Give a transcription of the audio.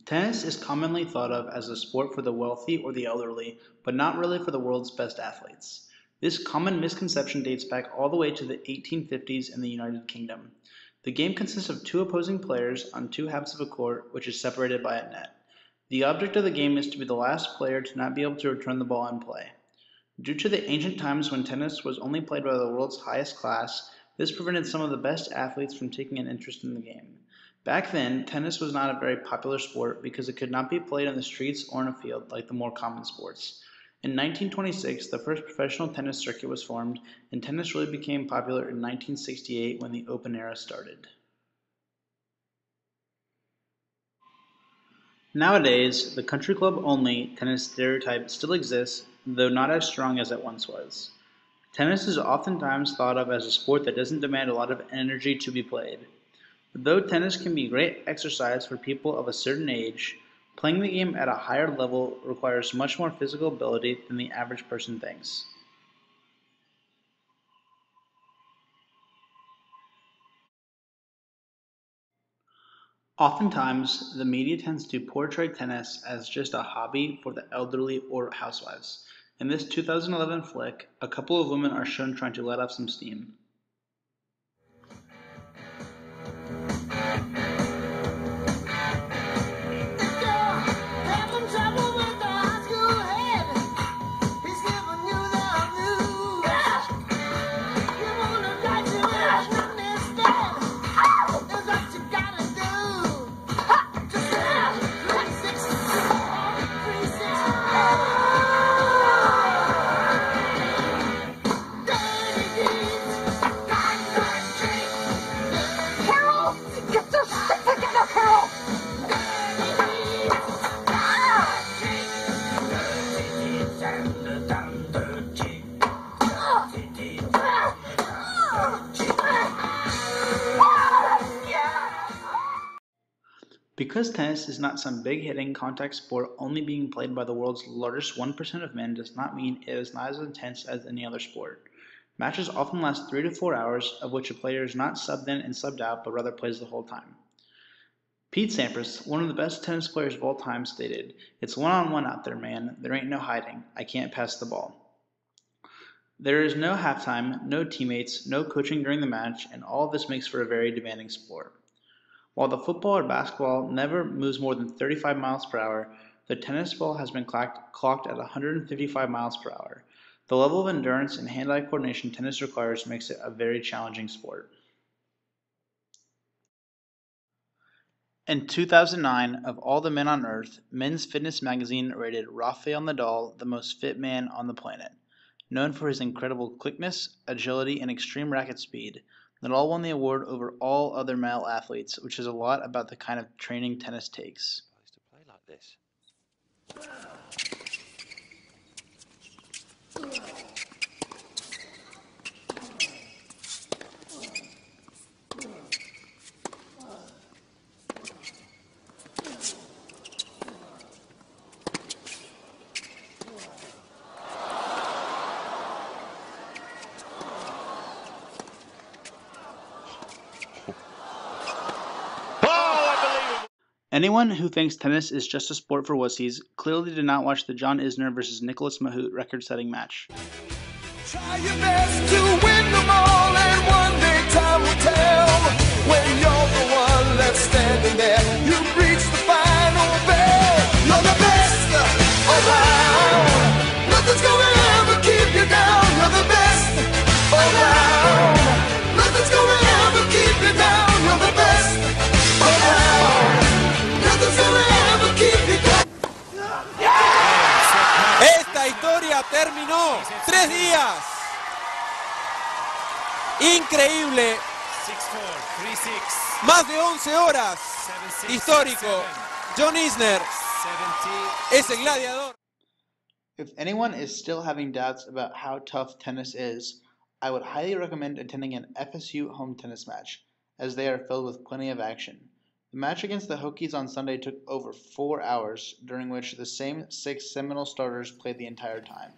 Tennis is commonly thought of as a sport for the wealthy or the elderly, but not really for the world's best athletes. This common misconception dates back all the way to the 1850s in the United Kingdom. The game consists of two opposing players on two halves of a court, which is separated by a net. The object of the game is to be the last player to not be able to return the ball in play. Due to the ancient times when tennis was only played by the world's highest class, this prevented some of the best athletes from taking an interest in the game. Back then, tennis was not a very popular sport because it could not be played on the streets or in a field like the more common sports. In 1926, the first professional tennis circuit was formed, and tennis really became popular in 1968 when the Open era started. Nowadays, the country club only tennis stereotype still exists, though not as strong as it once was. Tennis is oftentimes thought of as a sport that doesn't demand a lot of energy to be played. Though tennis can be great exercise for people of a certain age, playing the game at a higher level requires much more physical ability than the average person thinks. Oftentimes, the media tends to portray tennis as just a hobby for the elderly or housewives. In this 2011 flick, a couple of women are shown trying to let off some steam. Because tennis is not some big-hitting contact sport only being played by the world's largest 1% of men does not mean it is not as intense as any other sport. Matches often last 3 to 4 hours, of which a player is not subbed in and subbed out, but rather plays the whole time. Pete Sampras, one of the best tennis players of all time, stated, "It's one-on-one out there, man. There ain't no hiding. I can't pass the ball." There is no halftime, no teammates, no coaching during the match, and all of this makes for a very demanding sport. While the football or basketball never moves more than 35 miles per hour, the tennis ball has been clocked at 155 miles per hour. The level of endurance and hand-eye coordination tennis requires makes it a very challenging sport. In 2009, of all the men on Earth, Men's Fitness magazine rated Rafael Nadal the most fit man on the planet. Known for his incredible quickness, agility, and extreme racket speed, Nadal won the award over all other male athletes, which is a lot about the kind of training tennis takes. To play like this. Anyone who thinks tennis is just a sport for wussies clearly did not watch the John Isner vs. Nicholas Mahut record-setting match. Try your best to win them all, and one day time will tell. When you're the one left standing there, you've reached the final bell. You're the best around. Nothing's gonna ever keep you down. You're the best around. Nothing's gonna ever keep you down. You're the best around. Nothing's gonna ever keep you down. Esta historia terminó 3 días. Increíble. Más de 11 horas. Histórico. John Isner es el gladiador. If anyone is still having doubts about how tough tennis is, I would highly recommend attending an FSU home tennis match, as they are filled with plenty of action. The match against the Hokies on Sunday took over 4 hours, during which the same 6 Seminole starters played the entire time.